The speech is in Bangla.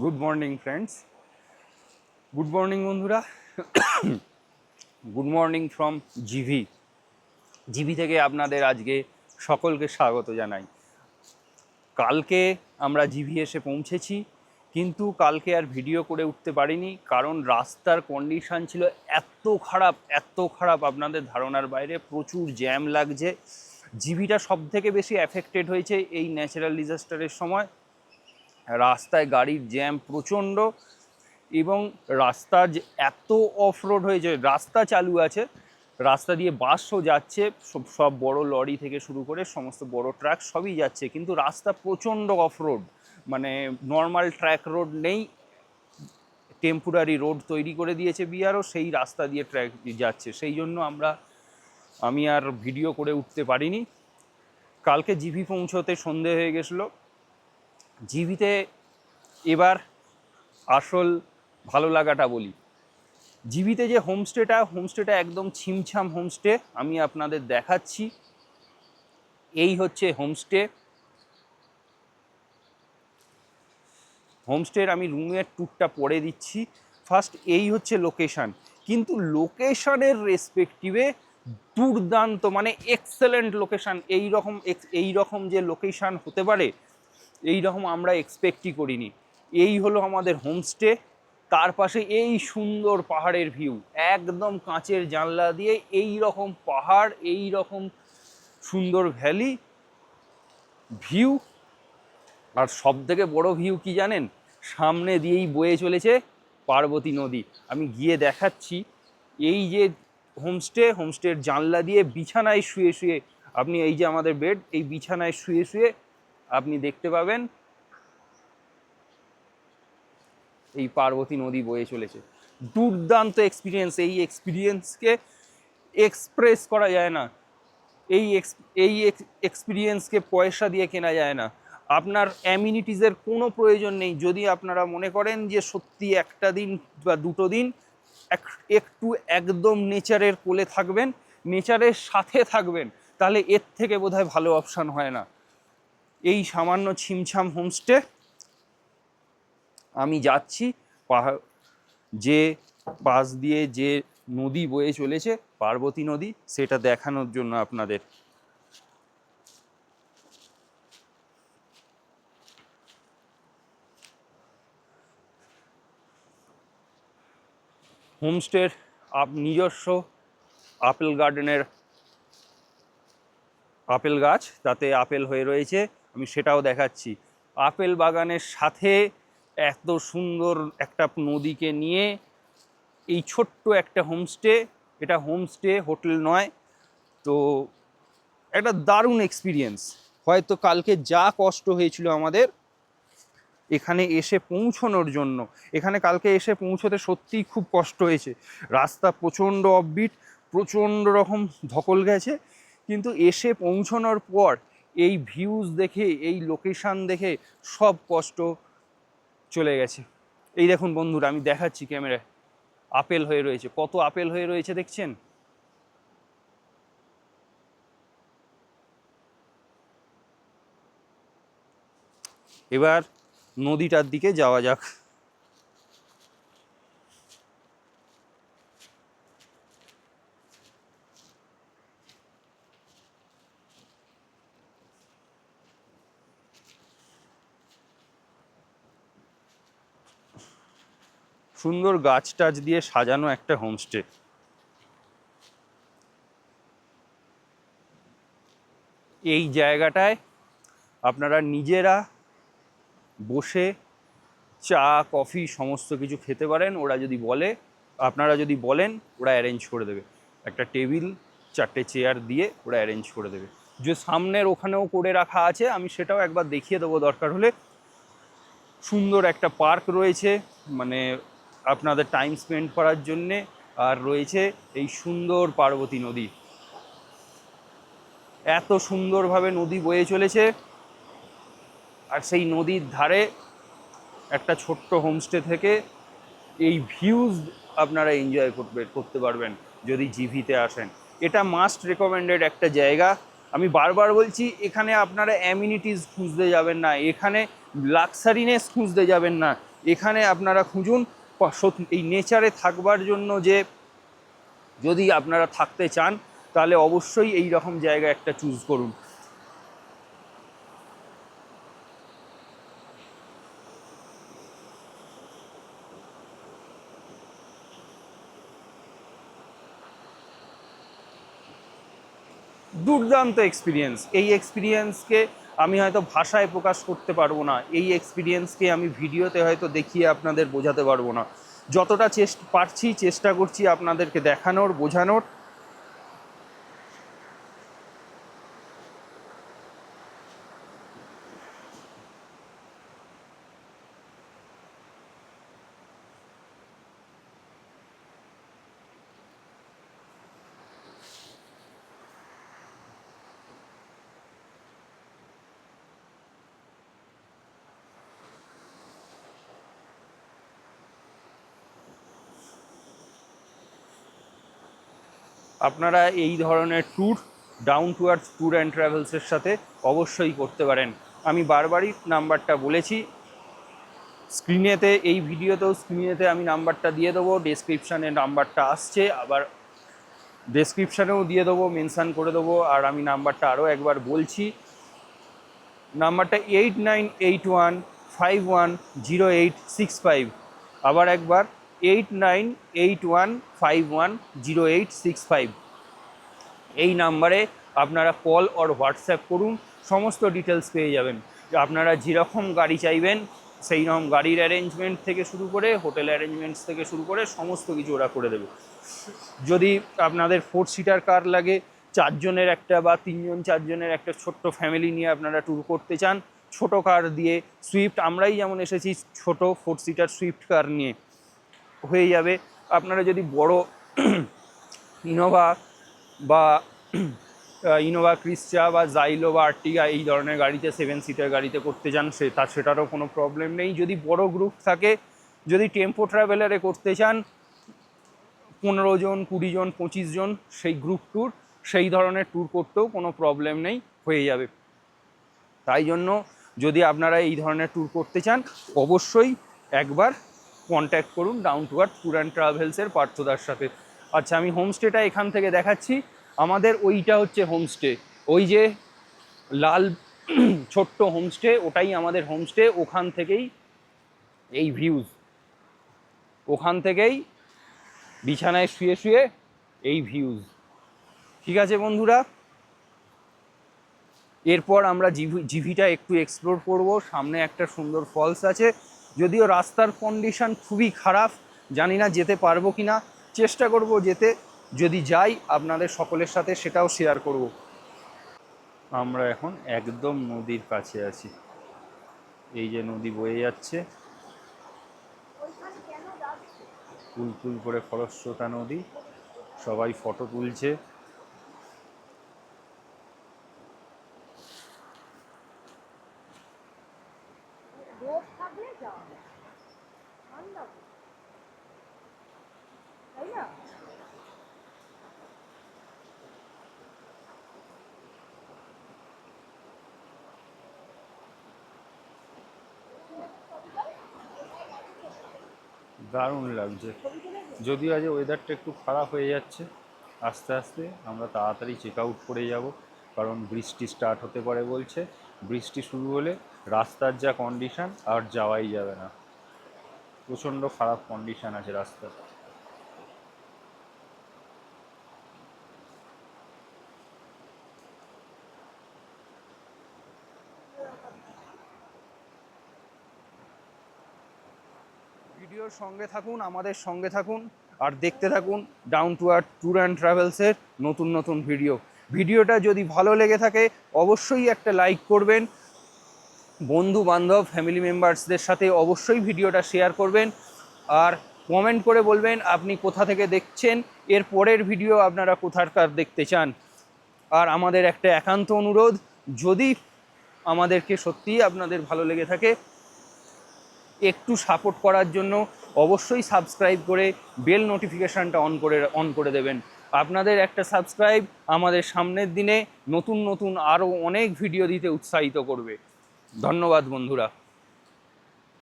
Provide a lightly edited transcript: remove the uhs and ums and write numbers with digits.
Good morning friends, good morning বন্ধুরা। গুড মর্নিং ফ্রম জিভি থেকে আপনাদের আজকে সকলকে স্বাগত জানাই। কালকে আমরা জিভি এসে পৌঁছেছি, কিন্তু কালকে আর ভিডিও করে উঠতে পারিনি, কারণ রাস্তার কন্ডিশান ছিল এত খারাপ আপনাদের ধারণার বাইরে। প্রচুর জ্যাম লাগছে। জিভিটা সব থেকে বেশি অ্যাফেক্টেড হয়েছে এই ন্যাচারাল ডিজাস্টারের সময়। রাস্তায় গাড়ির জ্যাম প্রচণ্ড, এবং রাস্তা যে এত অফ রোড হয়েছে, রাস্তা চালু আছে, রাস্তা দিয়ে বাসও যাচ্ছে, সব বড় লরি থেকে শুরু করে সমস্ত বড় ট্রাক সবই যাচ্ছে, কিন্তু রাস্তা প্রচণ্ড অফ রোড, মানে নর্মাল ট্র্যাক রোড নেই, টেম্পোরারি রোড তৈরি করে দিয়েছে বিআরও, সেই রাস্তা দিয়ে ট্র্যাক যাচ্ছে। সেই জন্য আমি আর ভিডিও করে উঠতে পারিনি। কালকে জিভি পৌঁছতে সন্ধে হয়ে গেছিলো। জিভিতে এবার আসল ভালো লাগাটা বলি। জিভিতে যে হোমস্টেটা একদম ছিমছাম হোমস্টে, আমি আপনাদের দেখাচ্ছি। এই হচ্ছে হোমস্টের আমি রুমের ট্যুরটা পরে দিচ্ছি। ফার্স্ট এই হচ্ছে লোকেশান, কিন্তু লোকেশানের রেসপেক্টিভে দুর্দান্ত, মানে এক্সেলেন্ট লোকেশান। এইরকম যে লোকেশান হতে পারে, এই রকম আমরা এক্সপেক্টই করিনি। এই হলো আমাদের হোমস্টে, তার পাশে এই সুন্দর পাহাড়ের ভিউ, একদম কাঁচের জানলা দিয়ে এই রকম পাহাড়, এই রকম সুন্দর ভ্যালি ভিউ। আর সব থেকে বড় ভিউ কি জানেন? সামনে দিয়েই বয়ে চলেছে পার্বতী নদী। আমি গিয়ে দেখাচ্ছি। এই যে হোমস্টের জানলা দিয়ে বিছানায় শুয়ে শুয়ে আপনি, এই যে আমাদের বেড, এই বিছানায় শুয়ে শুয়ে আপনি দেখতে পাবেন এই পার্বতী নদী বয়ে চলেছে। দুর্দান্ত এক্সপিরিয়েন্স। এই এক্সপিরিয়েন্সকে এক্সপ্রেস করা যায় না। এই এক্সপিরিয়েন্সকে পয়সা দিয়ে কেনা যায় না। আপনার অ্যামিনিটিসের কোনো প্রয়োজন নেই। যদি আপনারা মনে করেন যে সত্যি একটা দিন বা দুটো দিন একটু একদম নেচারের কোলে থাকবেন, নেচারের সাথে থাকবেন, তাহলে এর থেকে বোধহয় ভালো অপশান হয় না। এই সামান্য ছিমছাম হোমস্টে আমি যাচ্ছি, পাহাড় যে পাশ দিয়ে যে নদী বয়ে চলেছে পার্বতী নদী, সেটা দেখানোর জন্য আপনাদের। হোমস্টের নিজস্ব আপেল গার্ডেনের আপেল গাছ, তাতে আপেল হয়ে রয়েছে, আমি সেটাও দেখাচ্ছি। আপেল বাগানের সাথে এত সুন্দর একটা নদীকে নিয়ে এই ছোট্ট একটা হোমস্টে। এটা হোমস্টে, হোটেল নয়। তো একটা দারুণ এক্সপিরিয়েন্স। হয়তো কালকে যা কষ্ট হয়েছিল আমাদের এখানে এসে পৌঁছানোর জন্য, এখানে কালকে এসে পৌঁছতে সত্যিই খুব কষ্ট হয়েছে। রাস্তা প্রচণ্ড অফবিট, প্রচণ্ড রকম ধকল গেছে, কিন্তু এসে পৌঁছানোর পর এই ভিউজ দেখে, এই লোকেশান দেখে সব কষ্ট চলে গেছে। এই দেখুন বন্ধুরা, আমি দেখাচ্ছি ক্যামেরায়, আপেল হয়ে রয়েছে, কত আপেল হয়ে রয়েছে দেখছেন। এবার নদীটার দিকে যাওয়া যাক। সুন্দর গাছ টাছ দিয়ে সাজানো একটা হোমস্টে। এই জায়গাটায় আপনারা নিজেরা বসে চা কফি সমস্ত কিছু খেতে পারেন। ওরা যদি বলে, আপনারা যদি বলেন, ওরা অ্যারেঞ্জ করে দেবে। একটা টেবিল, 4টে চেয়ার দিয়ে ওরা অ্যারেঞ্জ করে দেবে। যে সামনের ওখানেও করে রাখা আছে, আমি সেটাও একবার দেখিয়ে দেবো দরকার হলে। সুন্দর একটা পার্ক রয়েছে, মানে আপনাদের টাইম স্পেন্ড করার জন্যে। আর রয়েছে এই সুন্দর পার্বতী নদী, এত সুন্দরভাবে নদী বয়ে চলেছে। আর সেই নদীর ধারে একটা ছোট্ট হোমস্টে থেকে এই ভিউজ আপনারা এনজয় করতে পারবেন যদি জিভিতে আসেন। এটা মাস্ট রেকমেন্ডেড একটা জায়গা। আমি বারবার বলছি, এখানে আপনারা অ্যামিনিটিস খুঁজতে যাবেন না, এখানে লাক্সারিনেস খুঁজতে যাবেন না, এখানে আপনারা খুঁজুন এই নেচারে থাকবার জন্য, যে যদি আপনারা থাকতে চান তাহলে অবশ্যই এই রকম জায়গা একটা চুজ করুন। দুর্দান্ত এক্সপিরিয়েন্স। এই এক্সপিরিয়েন্সকে আমি হয়তো ভাষায় প্রকাশ করতে পারবো না, এই এক্সপিরিয়েন্সকে আমি ভিডিওতে হয়তো দেখিয়ে আপনাদের বোঝাতে পারবো না। যতটা চেষ্টা করছি আপনাদেরকে দেখানোর, বোঝানোর। আপনারা এই ধরনের tour down to earth tour and ট্রাভেলসের সাথে অবশ্যই করতে পারেন। আমি বারবারই নাম্বারটা বলেছি, স্ক্রিনেতে, এই ভিডিওতেও স্ক্রিনেতে আমি নাম্বারটা দিয়ে দেবো, ডেসক্রিপশানে নাম্বারটা আসছে, আবার ডেসক্রিপশানেও দিয়ে দেবো, মেনশান করে দেবো। আর আমি নাম্বারটা আরও একবার বলছি, নাম্বারটা 8981510865। আবার একবার 8981510865। এই নাম্বারে আপনারা কল অর হোয়াটসঅ্যাপ করুন, সমস্ত ডিটেলস পেয়ে যাবেন। আপনারা যেরকম গাড়ি চাইবেন সেই রকম গাড়ির অ্যারেঞ্জমেন্ট থেকে শুরু করে হোটেল অ্যারেঞ্জমেন্টস থেকে শুরু করে সমস্ত কিছু ওরা করে দেবে। যদি আপনাদের 4 সিটার কার লাগে, 4 জনের একটা বা 3 জন 4 জনের একটা ছোট্ট ফ্যামিলি নিয়ে আপনারা ট্যুর করতে চান, ছোট কার দিয়ে, সুইফট, আমরাই যেমন এসেছি ছোট 4 সিটার সুইফট কার নিয়ে, হয়ে যাবে। আপনারা যদি বড় ইনোভা বা ইনোভা ক্রিস্টা বা জাইলো বা আর্টিগা এই ধরনের গাড়িতে, 7 সিটার গাড়িতে করতে চান, সেটারও কোনো প্রবলেম নেই। যদি বড় গ্রুপ থাকে, যদি টেম্পো ট্রাভেলারে করতে চান 15 জন 20 জন 25 জন, সেই গ্রুপ ট্যুর, সেই ধরনের ট্যুর করতেও কোনো প্রবলেম নেই, হয়ে যাবে। তাই জন্য যদি আপনারা এই ধরনের ট্যুর করতে চান অবশ্যই একবার কন্ট্যাক্ট করুন down to earth tour and ট্রাভেলসের পার্থদার সাথে। আচ্ছা, আমি হোমস্টেটা এখান থেকে দেখাচ্ছি। আমাদের ওইটা হচ্ছে হোমস্টে, ওই যে লাল ছোট্ট হোমস্টে, ওটাই আমাদের হোমস্টে। ওখান থেকেই এই ভিউজ, ওখান থেকেই বিছানায় শুয়ে শুয়ে এই ভিউজ। ঠিক আছে বন্ধুরা, এরপর আমরা জিভিটা একটু এক্সপ্লোর করব। সামনে একটা সুন্দর ফলস আছে, যদিও রাস্তার কন্ডিশন খুবই খারাপ, জানি না যেতে পারবো কি না, চেষ্টা করব যেতে। যদি যাই আপনাদের সকলের সাথে সেটাও শেয়ার করব। আমরা এখন একদম নদীর কাছে আছি, এই যে নদী বয়ে যাচ্ছে, কুলকুল করে খরস্রোতা নদী, সবাই ফটো তুলছে। দারুণ লাগছে, যদিও আজ ওয়েদারটা একটু খারাপ হয়ে যাচ্ছে। আস্তে আস্তে আমরা তাড়াতাড়ি চেক আউট করে যাব, কারণ বৃষ্টি স্টার্ট হতে পারে বলছে। বৃষ্টি শুরু হলে রাস্তার যা কন্ডিশান, আর যাওয়াই যাবে না, প্রচণ্ড খারাপ কন্ডিশান আছে রাস্তার। ভিডিওর সঙ্গে থাকুন, আমাদের সঙ্গে থাকুন, আর দেখতে থাকুন down to earth tour and ট্রাভেলসের নতুন নতুন ভিডিওটা যদি ভালো লেগে থাকে অবশ্যই একটা লাইক করবেন, বন্ধু বান্ধব ফ্যামিলি মেম্বার্সদের সাথে অবশ্যই ভিডিওটা শেয়ার করবেন, আর কমেন্ট করে বলবেন আপনি কোথা থেকে দেখছেন, এর পরের ভিডিও আপনারা কোথাকার দেখতে চান। আর আমাদের একটা একান্ত অনুরোধ, যদি আমাদেরকে সত্যিই আপনাদের ভালো লেগে থাকে, একটু সাপোর্ট করার জন্য অবশ্যই সাবস্ক্রাইব করে বেল নোটিফিকেশানটা অন করে দেবেন। আপনাদের একটা সাবস্ক্রাইব আমাদের সামনের দিনে নতুন নতুন আরও অনেক ভিডিও দিতে উৎসাহিত করবে। ধন্যবাদ বন্ধুরা।